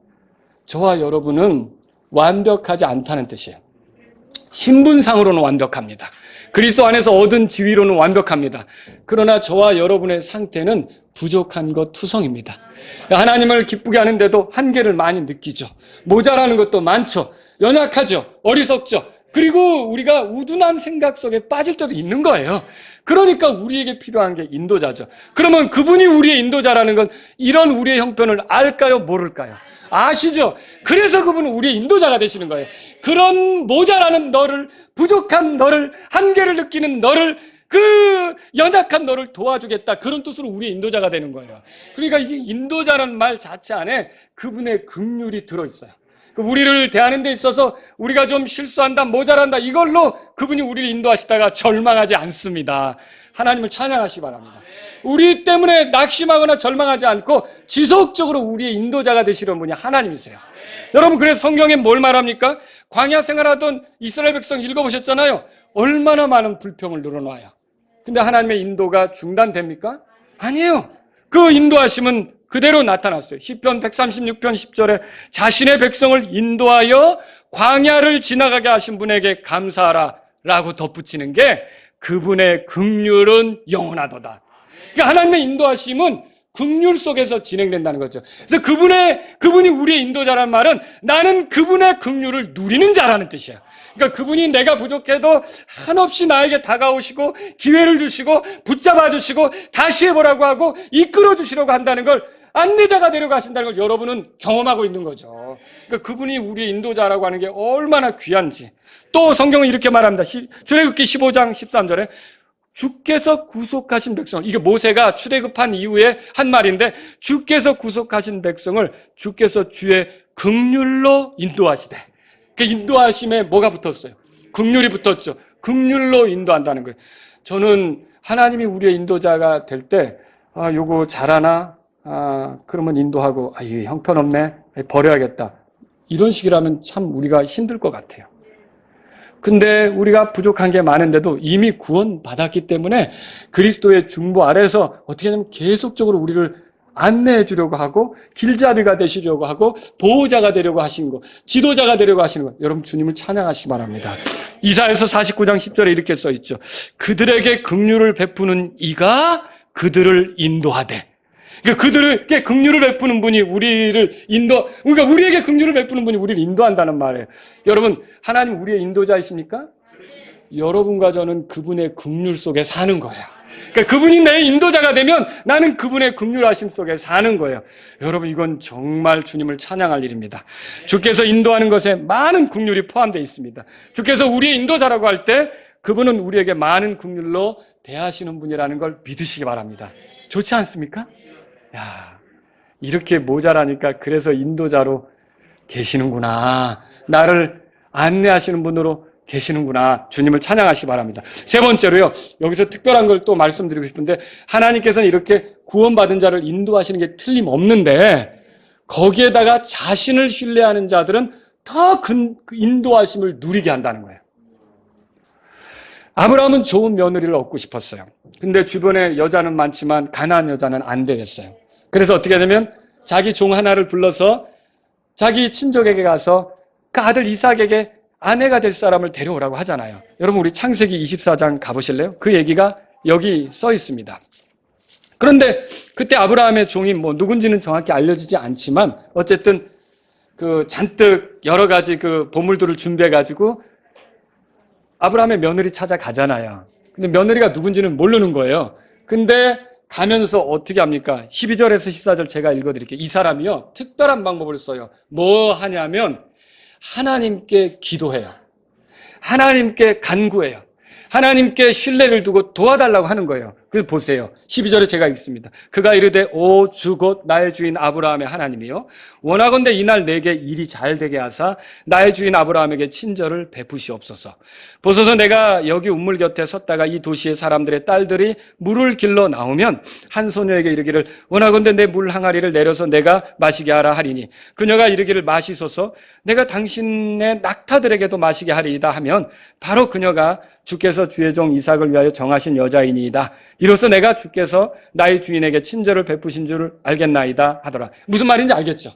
저와 여러분은 완벽하지 않다는 뜻이에요. 신분상으로는 완벽합니다. 그리스도 안에서 얻은 지위로는 완벽합니다. 그러나 저와 여러분의 상태는 부족한 것 투성입니다. 하나님을 기쁘게 하는데도 한계를 많이 느끼죠. 모자라는 것도 많죠. 연약하죠. 어리석죠. 그리고 우리가 우둔한 생각 속에 빠질 때도 있는 거예요. 그러니까 우리에게 필요한 게 인도자죠. 그러면 그분이 우리의 인도자라는 건 이런 우리의 형편을 알까요? 모를까요? 아시죠? 그래서 그분은 우리의 인도자가 되시는 거예요. 그런 모자라는 너를, 부족한 너를, 한계를 느끼는 너를, 그 연약한 너를 도와주겠다. 그런 뜻으로 우리의 인도자가 되는 거예요. 그러니까 이게 인도자라는 말 자체 안에 그분의 긍휼이 들어있어요. 우리를 대하는 데 있어서 우리가 좀 실수한다, 모자란다, 이걸로 그분이 우리를 인도하시다가 절망하지 않습니다. 하나님을 찬양하시기 바랍니다. 우리 때문에 낙심하거나 절망하지 않고 지속적으로 우리의 인도자가 되시는 분이 하나님이세요. 여러분, 그래서 성경에 뭘 말합니까? 광야 생활하던 이스라엘 백성 읽어보셨잖아요. 얼마나 많은 불평을 늘어놔요. 근데 하나님의 인도가 중단됩니까? 아니에요. 그 인도하심은 그대로 나타났어요. 시편 136편 10절에 자신의 백성을 인도하여 광야를 지나가게 하신 분에게 감사하라 라고 덧붙이는 게 그분의 긍휼은 영원하도다. 그러니까 하나님의 인도하심은 긍휼 속에서 진행된다는 거죠. 그래서 그분이 우리의 인도자란 말은 나는 그분의 긍휼을 누리는 자라는 뜻이야. 그러니까 그분이 내가 부족해도 한없이 나에게 다가오시고 기회를 주시고 붙잡아 주시고 다시 해보라고 하고 이끌어 주시려고 한다는 걸, 안내자가 되려고 하신다는 걸 여러분은 경험하고 있는 거죠. 그러니까 그분이 우리의 인도자라고 하는 게 얼마나 귀한지. 또 성경은 이렇게 말합니다. 출애굽기 15장 13절에 주께서 구속하신 백성, 이게 모세가 출애굽한 이후에 한 말인데, 주께서 구속하신 백성을 주께서 주의 긍휼로 인도하시되. 그 인도하심에 뭐가 붙었어요? 긍휼이 붙었죠. 긍휼로 인도한다는 거예요. 저는 하나님이 우리의 인도자가 될 때 요거 잘하나? 그러면 인도하고 이 형편없네, 버려야겠다, 이런 식이라면 참 우리가 힘들 것 같아요. 근데 우리가 부족한 게 많은데도 이미 구원 받았기 때문에 그리스도의 중보 아래서 어떻게 하냐면 계속적으로 우리를 안내해 주려고 하고 길잡이가 되시려고 하고 보호자가 되려고 하신 거, 지도자가 되려고 하시는 거, 여러분 주님을 찬양하시기 바랍니다. 이사야서 49장 10절에 이렇게 써 있죠. 그들에게 긍휼을 베푸는 이가 그들을 인도하되. 그러니까 그들에게 긍휼을 베푸는 분이 그러니까 우리에게 긍휼을 베푸는 분이 우리를 인도한다는 말이에요. 여러분, 하나님 우리의 인도자이십니까? 여러분과 저는 그분의 긍휼 속에 사는 거예요. 그러니까 그분이 내 인도자가 되면 나는 그분의 긍휼하심 속에 사는 거예요. 여러분, 이건 정말 주님을 찬양할 일입니다. 주께서 인도하는 것에 많은 긍휼이 포함되어 있습니다. 주께서 우리의 인도자라고 할 때 그분은 우리에게 많은 긍휼로 대하시는 분이라는 걸 믿으시기 바랍니다. 좋지 않습니까? 야, 이렇게 모자라니까 그래서 인도자로 계시는구나, 나를 안내하시는 분으로 계시는구나, 주님을 찬양하시기 바랍니다. 세 번째로요, 여기서 특별한 걸 또 말씀드리고 싶은데, 하나님께서는 이렇게 구원받은 자를 인도하시는 게 틀림없는데 거기에다가 자신을 신뢰하는 자들은 더 인도하심을 누리게 한다는 거예요. 아브라함은 좋은 며느리를 얻고 싶었어요. 근데 주변에 여자는 많지만 가나안 여자는 안 되겠어요. 그래서 어떻게 하냐면 자기 종 하나를 불러서 자기 친족에게 가서 그 아들 이삭에게 아내가 될 사람을 데려오라고 하잖아요. 여러분, 우리 창세기 24장 가보실래요? 그 얘기가 여기 써 있습니다. 그런데 그때 아브라함의 종이 누군지는 정확히 알려지지 않지만 어쨌든 잔뜩 여러 가지 보물들을 준비해가지고 아브라함의 며느리 찾아가잖아요. 근데 며느리가 누군지는 모르는 거예요. 근데 가면서 어떻게 합니까? 12절에서 14절 제가 읽어드릴게요. 이 사람이요, 특별한 방법을 써요. 뭐 하냐면 하나님께 기도해요. 하나님께 간구해요. 하나님께 신뢰를 두고 도와달라고 하는 거예요. 그래서 보세요. 12절에 제가 읽습니다. 그가 이르되 오 주 곧 나의 주인 아브라함의 하나님이요 원하건대 이날 내게 일이 잘 되게 하사 나의 주인 아브라함에게 친절을 베푸시옵소서. 보소서 내가 여기 우물 곁에 섰다가 이 도시의 사람들의 딸들이 물을 길러 나오면 한 소녀에게 이르기를 원하건대 내 물 항아리를 내려서 내가 마시게 하라 하리니 그녀가 이르기를 마시소서 내가 당신의 낙타들에게도 마시게 하리이다 하면 바로 그녀가 주께서 주의 종 이삭을 위하여 정하신 여자이니이다. 이로써 내가 주께서 나의 주인에게 친절을 베푸신 줄 알겠나이다 하더라. 무슨 말인지 알겠죠?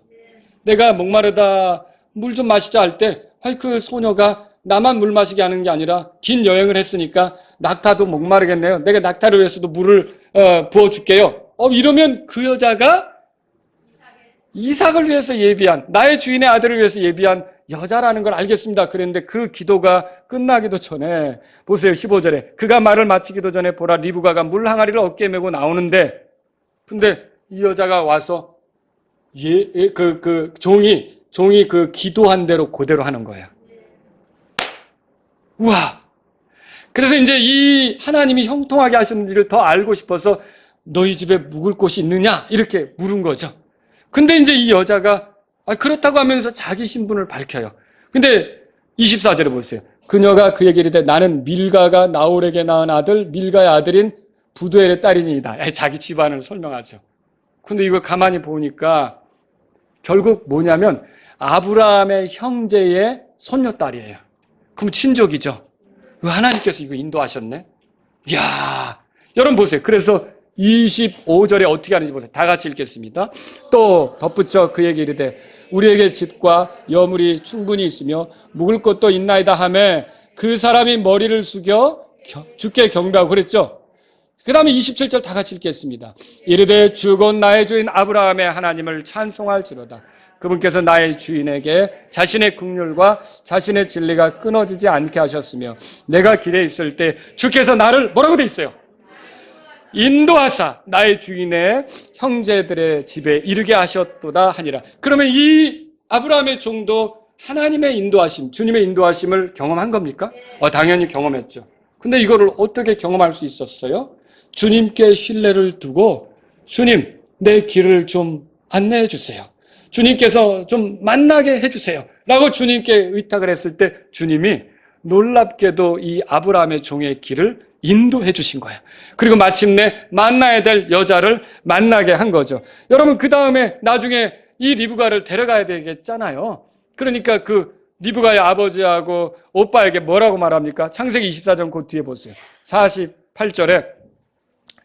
내가 목마르다 물 좀 마시자 할 때 그 소녀가 나만 물 마시게 하는 게 아니라 긴 여행을 했으니까 낙타도 목마르겠네요. 내가 낙타를 위해서도 물을 부어줄게요. 이러면 그 여자가 이삭을 위해서 예비한 나의 주인의 아들을 위해서 예비한 여자라는 걸 알겠습니다. 그랬는데 그 기도가 끝나기도 전에 보세요. 15절에 그가 말을 마치기도 전에 보라 리브가가 물 항아리를 어깨에 메고 나오는데 근데 이 여자가 와서 종이 그 기도한 대로 그대로 하는 거예요. 우와! 그래서 이제 이 하나님이 형통하게 하셨는지를 더 알고 싶어서 너희 집에 묵을 곳이 있느냐? 이렇게 물은 거죠. 근데 이제 이 여자가 그렇다고 하면서 자기 신분을 밝혀요. 근데 24절에 보세요. 그녀가 그에게 이르되 나는 밀가가 나홀에게 낳은 아들 밀가의 아들인 부두엘의 딸이니이다. 자기 집안을 설명하죠. 근데 이걸 가만히 보니까 결국 뭐냐면 아브라함의 형제의 손녀딸이에요. 그럼 친족이죠. 하나님께서 이거 인도하셨네. 이야, 여러분 보세요. 그래서 25절에 어떻게 하는지 보세요. 다 같이 읽겠습니다. 또 덧붙여 그에게 이르되 우리에게 집과 여물이 충분히 있으며 묵을 곳도 있나이다 하매 그 사람이 머리를 숙여 주께 경배하고 그랬죠. 그 다음에 27절 다 같이 읽겠습니다. 이르되 주 곧 나의 주인 아브라함의 하나님을 찬송할지로다. 그분께서 나의 주인에게 자신의 긍휼과 자신의 진리가 끊어지지 않게 하셨으며 내가 길에 있을 때 주께서 나를 뭐라고 돼 있어요? 인도하사 나의 주인의 형제들의 집에 이르게 하셨도다 하니라. 그러면 이 아브라함의 종도 하나님의 인도하심, 주님의 인도하심을 경험한 겁니까? 당연히 경험했죠. 근데 이거를 어떻게 경험할 수 있었어요? 주님께 신뢰를 두고 주님 내 길을 좀 안내해 주세요. 주님께서 좀 만나게 해주세요 라고 주님께 의탁을 했을 때 주님이 놀랍게도 이 아브라함의 종의 길을 인도해 주신 거예요. 그리고 마침내 만나야 될 여자를 만나게 한 거죠. 여러분 그 다음에 나중에 이 리브가를 데려가야 되겠잖아요. 그러니까 그 리브가의 아버지하고 오빠에게 뭐라고 말합니까? 창세기 24장 그 뒤에 보세요. 48절에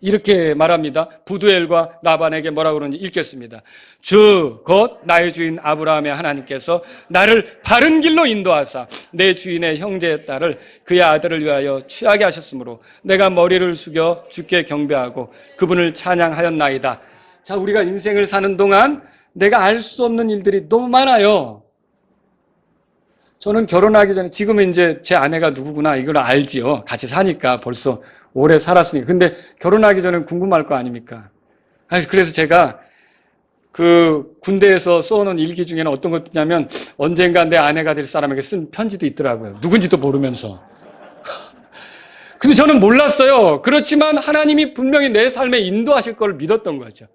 이렇게 말합니다. 부두엘과 라반에게 뭐라고 그러는지 읽겠습니다. 주 곧 나의 주인 아브라함의 하나님께서 나를 바른 길로 인도하사 내 주인의 형제의 딸을 그의 아들을 위하여 취하게 하셨으므로 내가 머리를 숙여 주께 경배하고 그분을 찬양하였나이다. 자, 우리가 인생을 사는 동안 내가 알 수 없는 일들이 너무 많아요. 저는 결혼하기 전에 지금은 이제 제 아내가 누구구나 이걸 알지요. 같이 사니까 벌써 오래 살았으니까. 근데 결혼하기 전엔 궁금할 거 아닙니까? 그래서 제가 그 군대에서 써놓은 일기 중에는 어떤 것도 있냐면 언젠가 내 아내가 될 사람에게 쓴 편지도 있더라고요. 누군지도 모르면서. 근데 저는 몰랐어요. 그렇지만 하나님이 분명히 내 삶에 인도하실 걸 믿었던 거죠.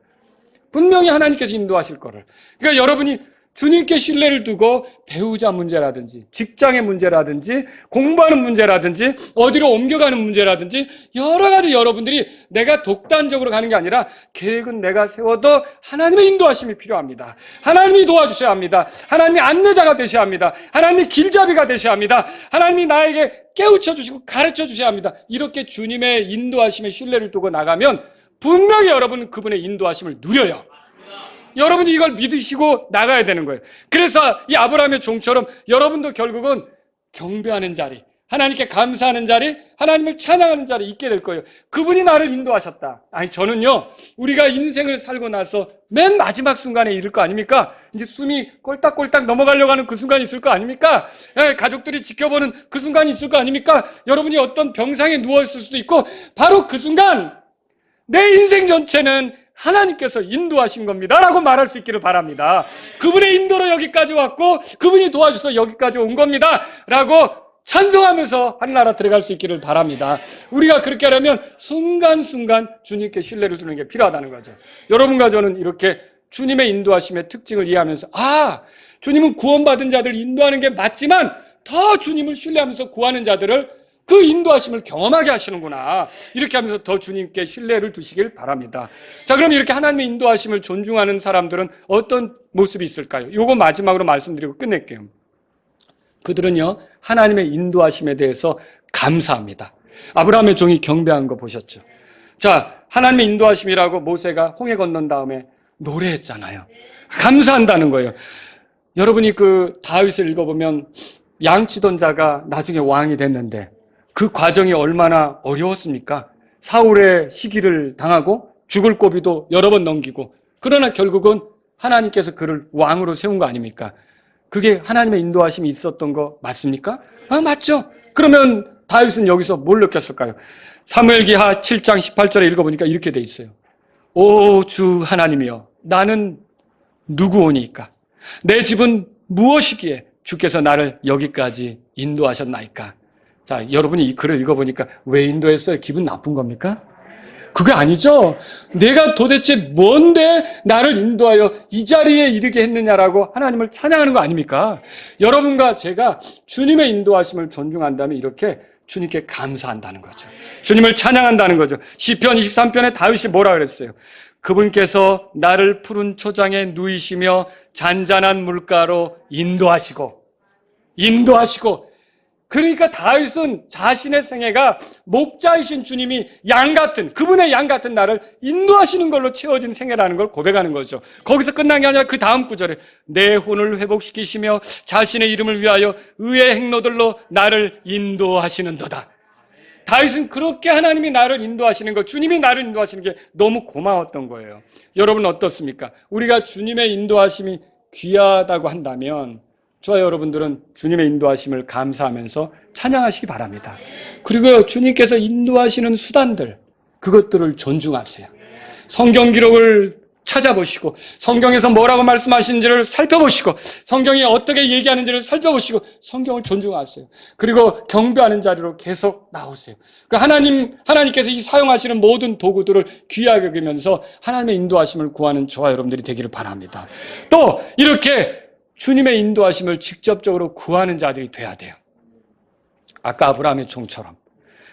분명히 하나님께서 인도하실 거를. 그러니까 여러분이 주님께 신뢰를 두고 배우자 문제라든지 직장의 문제라든지 공부하는 문제라든지 어디로 옮겨가는 문제라든지 여러 가지 여러분들이 내가 독단적으로 가는 게 아니라 계획은 내가 세워도 하나님의 인도하심이 필요합니다. 하나님이 도와주셔야 합니다. 하나님이 안내자가 되셔야 합니다. 하나님이 길잡이가 되셔야 합니다. 하나님이 나에게 깨우쳐 주시고 가르쳐 주셔야 합니다. 이렇게 주님의 인도하심에 신뢰를 두고 나가면 분명히 여러분은 그분의 인도하심을 누려요. 여러분이 이걸 믿으시고 나가야 되는 거예요. 그래서 이 아브라함의 종처럼 여러분도 결국은 경배하는 자리, 하나님께 감사하는 자리, 하나님을 찬양하는 자리에 있게 될 거예요. 그분이 나를 인도하셨다. 저는요, 우리가 인생을 살고 나서 맨 마지막 순간에 이를 거 아닙니까? 이제 숨이 꼴딱꼴딱 넘어가려고 하는 그 순간이 있을 거 아닙니까? 가족들이 지켜보는 그 순간이 있을 거 아닙니까? 여러분이 어떤 병상에 누워있을 수도 있고 바로 그 순간 내 인생 전체는 하나님께서 인도하신 겁니다 라고 말할 수 있기를 바랍니다. 그분의 인도로 여기까지 왔고 그분이 도와줘서 여기까지 온 겁니다 라고 찬송하면서 하늘나라 들어갈 수 있기를 바랍니다. 우리가 그렇게 하려면 순간순간 주님께 신뢰를 두는 게 필요하다는 거죠. 여러분과 저는 이렇게 주님의 인도하심의 특징을 이해하면서 주님은 구원받은 자들을 인도하는 게 맞지만 더 주님을 신뢰하면서 구하는 자들을 그 인도하심을 경험하게 하시는구나. 이렇게 하면서 더 주님께 신뢰를 두시길 바랍니다. 자, 그럼 이렇게 하나님의 인도하심을 존중하는 사람들은 어떤 모습이 있을까요? 요거 마지막으로 말씀드리고 끝낼게요. 그들은요, 하나님의 인도하심에 대해서 감사합니다. 아브라함의 종이 경배한 거 보셨죠? 자, 하나님의 인도하심이라고 모세가 홍해 건넌 다음에 노래했잖아요. 감사한다는 거예요. 여러분이 그 다윗을 읽어보면 양치던 자가 나중에 왕이 됐는데 그 과정이 얼마나 어려웠습니까? 사울의 시기를 당하고 죽을 고비도 여러 번 넘기고, 그러나 결국은 하나님께서 그를 왕으로 세운 거 아닙니까? 그게 하나님의 인도하심이 있었던 거 맞습니까? 맞죠. 그러면 다윗은 여기서 뭘 느꼈을까요? 사무엘기하 7장 18절에 읽어보니까 이렇게 돼 있어요. 오 주 하나님이여, 나는 누구오니까? 내 집은 무엇이기에 주께서 나를 여기까지 인도하셨나이까? 자, 여러분이 이 글을 읽어보니까 왜 인도했어요? 기분 나쁜 겁니까? 그게 아니죠. 내가 도대체 뭔데 나를 인도하여 이 자리에 이르게 했느냐라고 하나님을 찬양하는 거 아닙니까? 여러분과 제가 주님의 인도하심을 존중한다면 이렇게 주님께 감사한다는 거죠. 주님을 찬양한다는 거죠. 시편 23편에 다윗이 뭐라 그랬어요? 그분께서 나를 푸른 초장에 누이시며 잔잔한 물가로 인도하시고. 그러니까 다윗은 자신의 생애가 목자이신 주님이 그분의 양 같은 나를 인도하시는 걸로 채워진 생애라는 걸 고백하는 거죠. 거기서 끝난 게 아니라 그 다음 구절에 내 혼을 회복시키시며 자신의 이름을 위하여 의의 행로들로 나를 인도하시는도다. 다윗은 그렇게 하나님이 나를 인도하시는 것, 주님이 나를 인도하시는 게 너무 고마웠던 거예요. 여러분 어떻습니까? 우리가 주님의 인도하심이 귀하다고 한다면 저와 여러분들은 주님의 인도하심을 감사하면서 찬양하시기 바랍니다. 그리고 주님께서 인도하시는 수단들, 그것들을 존중하세요. 성경 기록을 찾아보시고 성경에서 뭐라고 말씀하시는지를 살펴보시고 성경이 어떻게 얘기하는지를 살펴보시고 성경을 존중하세요. 그리고 경배하는 자리로 계속 나오세요. 하나님께서 이 사용하시는 모든 도구들을 귀하게 여기면서 하나님의 인도하심을 구하는 저와 여러분들이 되기를 바랍니다. 또 이렇게 주님의 인도하심을 직접적으로 구하는 자들이 돼야 돼요. 아까 아브라함의 종처럼.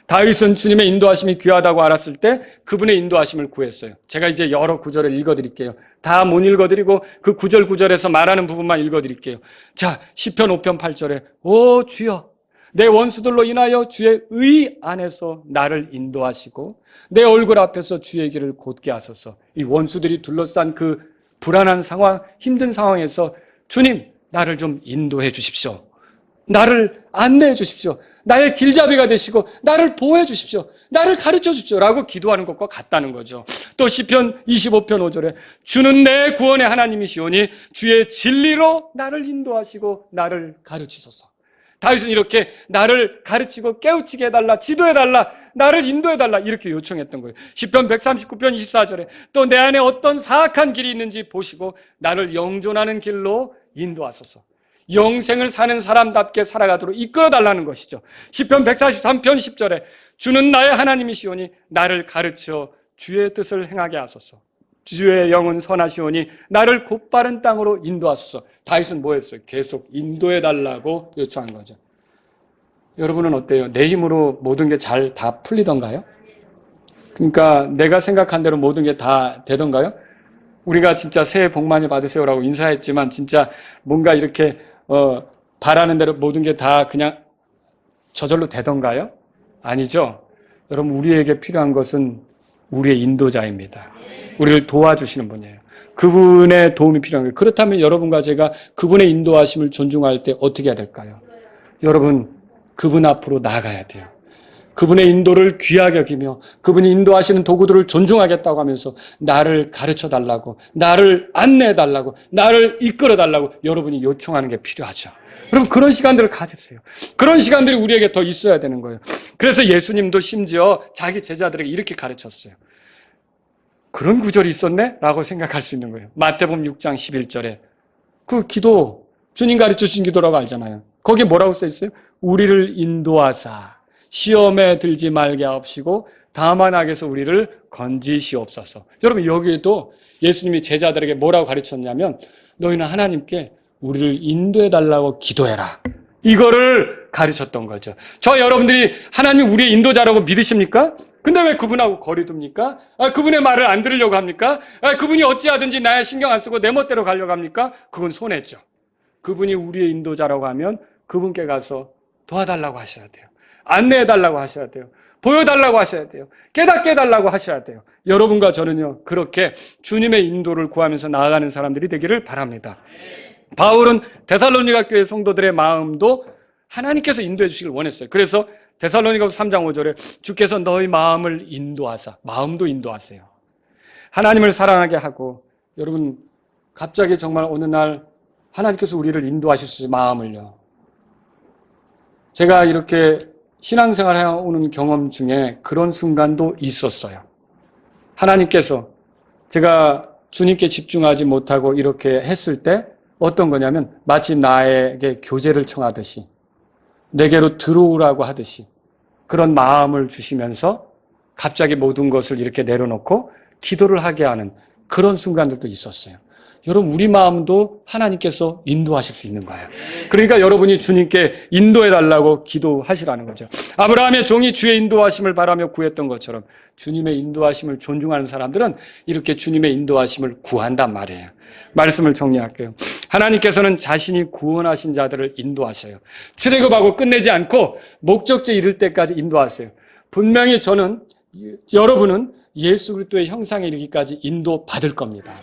다윗은 주님의 인도하심이 귀하다고 알았을 때 그분의 인도하심을 구했어요. 제가 이제 여러 구절을 읽어드릴게요. 다 못 읽어드리고 그 구절에서 말하는 부분만 읽어드릴게요. 자, 시편 5편 8절에 오 주여, 내 원수들로 인하여 주의 의 안에서 나를 인도하시고 내 얼굴 앞에서 주의 길을 곧게 하소서. 이 원수들이 둘러싼 그 불안한 상황, 힘든 상황에서 주님, 나를 좀 인도해 주십시오. 나를 안내해 주십시오. 나의 길잡이가 되시고 나를 보호해 주십시오. 나를 가르쳐 주십시오. 라고 기도하는 것과 같다는 거죠. 또 시편 25편 5절에 주는 내 구원의 하나님이시오니 주의 진리로 나를 인도하시고 나를 가르치소서. 다윗은 이렇게 나를 가르치고 깨우치게 해달라, 지도해달라, 나를 인도해달라 이렇게 요청했던 거예요. 시편 139편 24절에 또 내 안에 어떤 사악한 길이 있는지 보시고 나를 영존하는 길로 인도하소서. 영생을 사는 사람답게 살아가도록 이끌어달라는 것이죠. 시편 143편 10절에 주는 나의 하나님이시오니 나를 가르쳐 주의 뜻을 행하게 하소서. 주의 영은 선하시오니 나를 곧바른 땅으로 인도하소서. 다윗은 뭐 했어요? 계속 인도해달라고 요청한 거죠. 여러분은 어때요? 내 힘으로 모든 게 잘 다 풀리던가요? 그러니까 내가 생각한 대로 모든 게 다 되던가요? 우리가 진짜 새해 복 많이 받으세요라고 인사했지만 진짜 뭔가 이렇게 바라는 대로 모든 게 다 그냥 저절로 되던가요? 아니죠. 여러분 우리에게 필요한 것은 우리의 인도자입니다. 우리를 도와주시는 분이에요. 그분의 도움이 필요한 거예요. 그렇다면 여러분과 제가 그분의 인도하심을 존중할 때 어떻게 해야 될까요? 여러분 그분 앞으로 나아가야 돼요. 그분의 인도를 귀하게 여기며 그분이 인도하시는 도구들을 존중하겠다고 하면서 나를 가르쳐달라고, 나를 안내해달라고, 나를 이끌어달라고 여러분이 요청하는 게 필요하죠. 여러분 그런 시간들을 가지세요. 그런 시간들이 우리에게 더 있어야 되는 거예요. 그래서 예수님도 심지어 자기 제자들에게 이렇게 가르쳤어요. 그런 구절이 있었네? 라고 생각할 수 있는 거예요. 마태복음 6장 11절에 그 기도, 주님 가르쳐 주신 기도라고 알잖아요. 거기에 뭐라고 써 있어요? 우리를 인도하사 시험에 들지 말게 하옵시고 다만 악에서 우리를 건지시옵소서. 여러분, 여기에도 예수님이 제자들에게 뭐라고 가르쳤냐면 너희는 하나님께 우리를 인도해 달라고 기도해라, 이거를 가르쳤던 거죠. 저 여러분들이 하나님 우리의 인도자라고 믿으십니까? 근데 왜 그분하고 거리 둡니까? 그분의 말을 안 들으려고 합니까? 그분이 어찌하든지 나의 신경 안 쓰고 내 멋대로 가려고 합니까? 그건 손해죠. 그분이 우리의 인도자라고 하면 그분께 가서 도와달라고 하셔야 돼요. 안내해달라고 하셔야 돼요. 보여달라고 하셔야 돼요. 깨닫게 해달라고 하셔야 돼요. 여러분과 저는요, 그렇게 주님의 인도를 구하면서 나아가는 사람들이 되기를 바랍니다. 바울은 데살로니가 교회 성도들의 마음도 하나님께서 인도해 주시길 원했어요. 그래서 데살로니가서 3장 5절에 주께서 너희 마음을 인도하사, 마음도 인도하세요. 하나님을 사랑하게 하고, 여러분 갑자기 정말 어느 날 하나님께서 우리를 인도하실 수 있어요. 마음을요. 제가 이렇게 신앙생활 해오는 경험 중에 그런 순간도 있었어요. 하나님께서 제가 주님께 집중하지 못하고 이렇게 했을 때 어떤 거냐면 마치 나에게 교제를 청하듯이, 내게로 들어오라고 하듯이 그런 마음을 주시면서 갑자기 모든 것을 이렇게 내려놓고 기도를 하게 하는 그런 순간들도 있었어요. 여러분, 우리 마음도 하나님께서 인도하실 수 있는 거예요. 그러니까 여러분이 주님께 인도해달라고 기도하시라는 거죠. 아브라함의 종이 주의 인도하심을 바라며 구했던 것처럼 주님의 인도하심을 존중하는 사람들은 이렇게 주님의 인도하심을 구한단 말이에요. 말씀을 정리할게요. 하나님께서는 자신이 구원하신 자들을 인도하셔요. 출애굽하고 끝내지 않고 목적지에 이를 때까지 인도하세요. 분명히 여러분은 예수 그리스도의 형상에 이르기까지 인도받을 겁니다.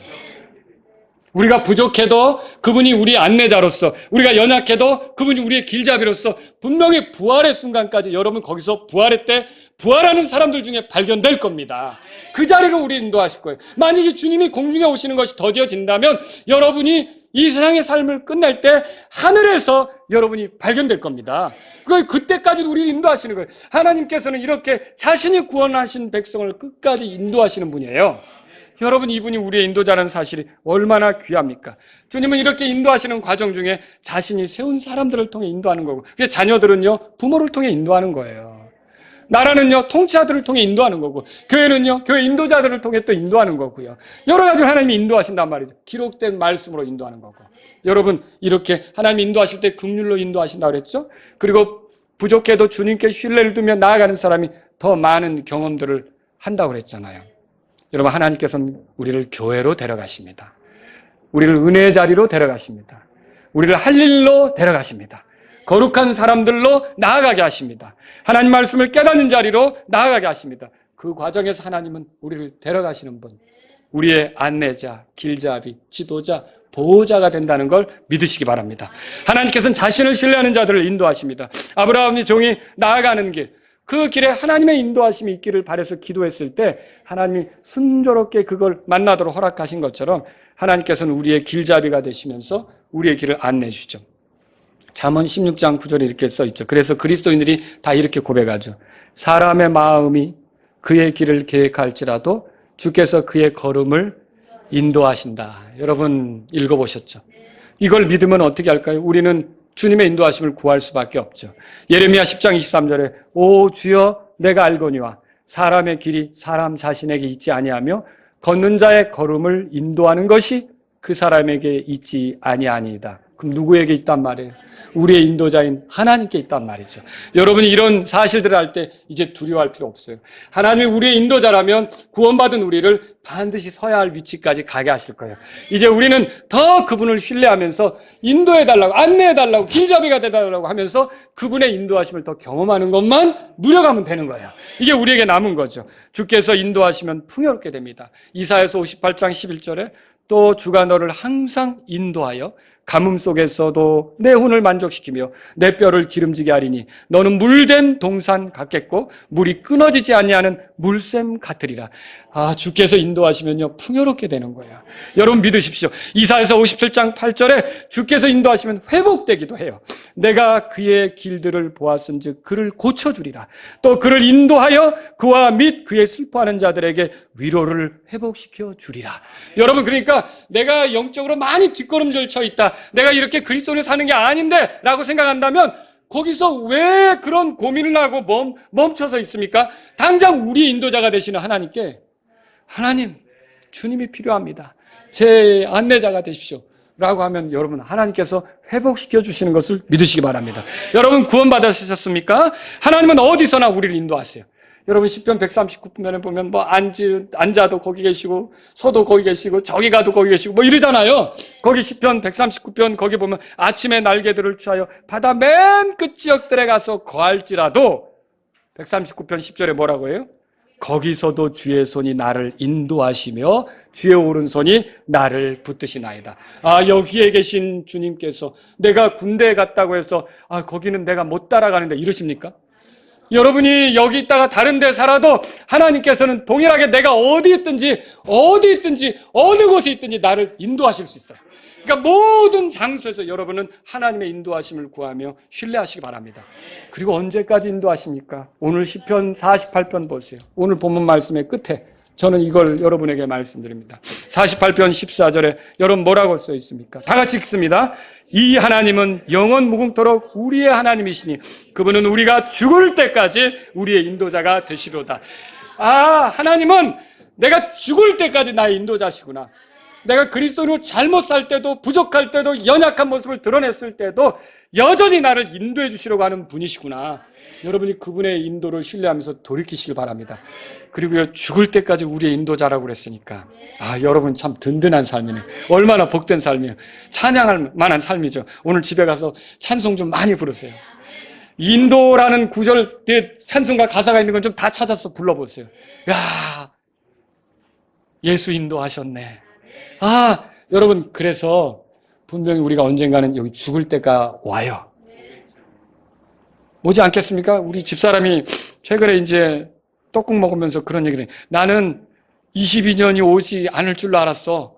우리가 부족해도 그분이 우리의 안내자로서, 우리가 연약해도 그분이 우리의 길잡이로서 분명히 부활의 순간까지 여러분 거기서 부활의 때 부활하는 사람들 중에 발견될 겁니다. 그 자리로 우리 인도하실 거예요. 만약에 주님이 공중에 오시는 것이 더뎌진다면 여러분이 이 세상의 삶을 끝낼 때 하늘에서 여러분이 발견될 겁니다. 그때까지도 우리 인도하시는 거예요. 하나님께서는 이렇게 자신이 구원하신 백성을 끝까지 인도하시는 분이에요. 여러분, 이분이 우리의 인도자라는 사실이 얼마나 귀합니까? 주님은 이렇게 인도하시는 과정 중에 자신이 세운 사람들을 통해 인도하는 거고, 그래서 자녀들은요, 부모를 통해 인도하는 거예요. 나라는요, 통치자들을 통해 인도하는 거고, 교회는요, 교회 인도자들을 통해 또 인도하는 거고요. 여러 가지로 하나님이 인도하신단 말이죠. 기록된 말씀으로 인도하는 거고. 여러분, 이렇게 하나님이 인도하실 때 긍휼로 인도하신다고 그랬죠? 그리고 부족해도 주님께 신뢰를 두며 나아가는 사람이 더 많은 경험들을 한다고 그랬잖아요. 여러분, 하나님께서는 우리를 교회로 데려가십니다. 우리를 은혜의 자리로 데려가십니다. 우리를 할 일로 데려가십니다. 거룩한 사람들로 나아가게 하십니다. 하나님 말씀을 깨닫는 자리로 나아가게 하십니다. 그 과정에서 하나님은 우리를 데려가시는 분, 우리의 안내자, 길잡이, 지도자, 보호자가 된다는 걸 믿으시기 바랍니다. 하나님께서는 자신을 신뢰하는 자들을 인도하십니다. 아브라함의 종이 나아가는 길, 그 길에 하나님의 인도하심이 있기를 바라서 기도했을 때 하나님이 순조롭게 그걸 만나도록 허락하신 것처럼 하나님께서는 우리의 길잡이가 되시면서 우리의 길을 안내해 주시죠. 잠언 16장 9절에 이렇게 써 있죠. 그래서 그리스도인들이 다 이렇게 고백하죠. 사람의 마음이 그의 길을 계획할지라도 주께서 그의 걸음을 인도하신다. 여러분 읽어보셨죠? 이걸 믿으면 어떻게 할까요? 우리는 주님의 인도하심을 구할 수밖에 없죠. 예레미야 10장 23절에 오 주여 내가 알거니와 사람의 길이 사람 자신에게 있지 아니하며 걷는 자의 걸음을 인도하는 것이 그 사람에게 있지 아니하니이다. 그럼 누구에게 있단 말이에요? 우리의 인도자인 하나님께 있단 말이죠. 여러분이 이런 사실들을 할 때 이제 두려워할 필요 없어요. 하나님이 우리의 인도자라면 구원받은 우리를 반드시 서야 할 위치까지 가게 하실 거예요. 이제 우리는 더 그분을 신뢰하면서 인도해달라고, 안내해달라고, 길잡이가 되달라고 하면서 그분의 인도하심을 더 경험하는 것만 누려가면 되는 거예요. 이게 우리에게 남은 거죠. 주께서 인도하시면 풍요롭게 됩니다. 이사야서 58장 11절에 또 주가 너를 항상 인도하여 가뭄 속에서도 내 혼을 만족시키며 내 뼈를 기름지게 하리니 너는 물된 동산 같겠고 물이 끊어지지 아니하는 물샘 같으리라. 주께서 인도하시면요 풍요롭게 되는 거예요. 여러분 믿으십시오. 이사야서 57장 8절에 주께서 인도하시면 회복되기도 해요. 내가 그의 길들을 보았은즉 그를 고쳐주리라. 또 그를 인도하여 그와 및 그의 슬퍼하는 자들에게 위로를 회복시켜 주리라. 여러분 그러니까 내가 영적으로 많이 뒷걸음질 쳐 있다, 내가 이렇게 그리스도를 사는 게 아닌데 라고 생각한다면 거기서 왜 그런 고민을 하고 멈춰서 있습니까? 당장 우리 인도자가 되시는 하나님께 하나님, 주님이 필요합니다. 제 안내자가 되십시오 라고 하면 여러분 하나님께서 회복시켜 주시는 것을 믿으시기 바랍니다. 여러분 구원받으셨습니까? 하나님은 어디서나 우리를 인도하세요. 여러분 시편 139편에 보면 앉아도 거기 계시고 서도 거기 계시고 저기 가도 거기 계시고 이러잖아요. 거기 시편 139편 거기 보면 아침에 날개들을 취하여 바다 맨 끝 지역들에 가서 거할지라도 139편 10절에 뭐라고 해요? 거기서도 주의 손이 나를 인도하시며 주의 오른손이 나를 붙드시나이다. 여기에 계신 주님께서 내가 군대에 갔다고 해서 거기는 내가 못 따라가는데 이러십니까? 여러분이 여기 있다가 다른 데 살아도 하나님께서는 동일하게 내가 어디 있든지 어느 곳에 있든지 나를 인도하실 수 있어요. 그러니까 모든 장소에서 여러분은 하나님의 인도하심을 구하며 신뢰하시기 바랍니다. 그리고 언제까지 인도하십니까? 오늘 시편 48편 보세요. 오늘 본문 말씀의 끝에 저는 이걸 여러분에게 말씀드립니다. 48편 14절에 여러분 뭐라고 써 있습니까? 다 같이 읽습니다. 이 하나님은 영원 무궁토록 우리의 하나님이시니 그분은 우리가 죽을 때까지 우리의 인도자가 되시로다. 하나님은 내가 죽을 때까지 나의 인도자시구나. 내가 그리스도로 잘못 살 때도 부족할 때도 연약한 모습을 드러냈을 때도 여전히 나를 인도해 주시려고 하는 분이시구나. 여러분이 그분의 인도를 신뢰하면서 돌이키시길 바랍니다. 그리고요 죽을 때까지 우리의 인도자라고 그랬으니까 여러분 참 든든한 삶이네. 얼마나 복된 삶이에요. 찬양할 만한 삶이죠. 오늘 집에 가서 찬송 좀 많이 부르세요. 인도라는 구절 찬송가 가사가 있는 건 좀 다 찾아서 불러보세요. 예수 인도하셨네. 여러분 그래서 분명히 우리가 언젠가는 여기 죽을 때가 와요. 오지 않겠습니까? 우리 집사람이 최근에 이제 떡국 먹으면서 그런 얘기를 해요. 나는 22년이 오지 않을 줄로 알았어.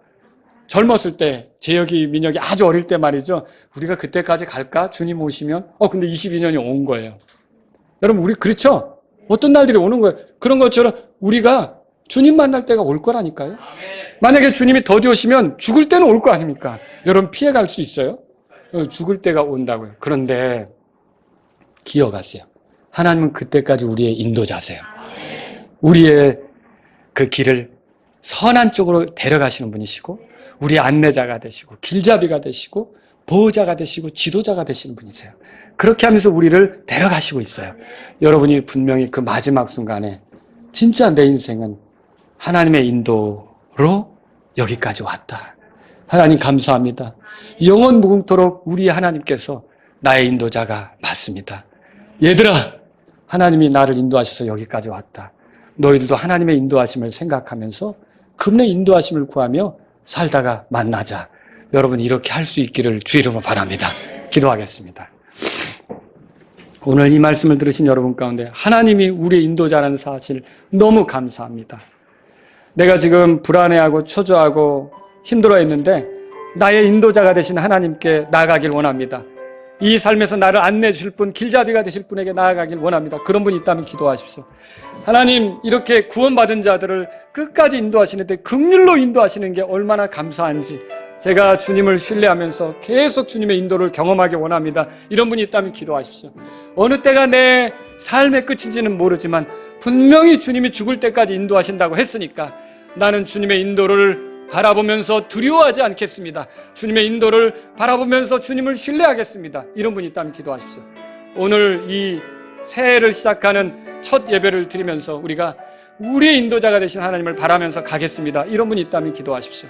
젊었을 때 재혁이 민혁이 아주 어릴 때 말이죠. 우리가 그때까지 갈까? 주님 오시면? 근데 22년이 온 거예요. 여러분 우리 그렇죠? 어떤 날들이 오는 거예요. 그런 것처럼 우리가 주님 만날 때가 올 거라니까요. 만약에 주님이 더디 오시면 죽을 때는 올 거 아닙니까? 여러분 피해갈 수 있어요? 죽을 때가 온다고요. 그런데 기억하세요. 하나님은 그때까지 우리의 인도자세요. 우리의 그 길을 선한 쪽으로 데려가시는 분이시고 우리의 안내자가 되시고 길잡이가 되시고 보호자가 되시고 지도자가 되시는 분이세요. 그렇게 하면서 우리를 데려가시고 있어요. 여러분이 분명히 그 마지막 순간에 진짜 내 인생은 하나님의 인도로 여기까지 왔다. 하나님 감사합니다. 영원 무궁토록 우리 하나님께서 나의 인도자가 맞습니다. 얘들아, 하나님이 나를 인도하셔서 여기까지 왔다. 너희들도 하나님의 인도하심을 생각하면서 그분의 인도하심을 구하며 살다가 만나자. 여러분 이렇게 할 수 있기를 주의 이름으로 바랍니다. 기도하겠습니다. 오늘 이 말씀을 들으신 여러분 가운데 하나님이 우리의 인도자라는 사실 너무 감사합니다. 내가 지금 불안해하고 초조하고 힘들어했는데 나의 인도자가 되신 하나님께 나아가길 원합니다. 이 삶에서 나를 안내해 주실 분, 길잡이가 되실 분에게 나아가길 원합니다. 그런 분이 있다면 기도하십시오. 하나님, 이렇게 구원받은 자들을 끝까지 인도하시는데 긍휼로 인도하시는 게 얼마나 감사한지 제가 주님을 신뢰하면서 계속 주님의 인도를 경험하기 원합니다. 이런 분이 있다면 기도하십시오. 어느 때가 내 삶의 끝인지는 모르지만 분명히 주님이 죽을 때까지 인도하신다고 했으니까 나는 주님의 인도를 바라보면서 두려워하지 않겠습니다. 주님의 인도를 바라보면서 주님을 신뢰하겠습니다. 이런 분이 있다면 기도하십시오. 오늘 이 새해를 시작하는 첫 예배를 드리면서 우리가 우리의 인도자가 되신 하나님을 바라면서 가겠습니다. 이런 분이 있다면 기도하십시오.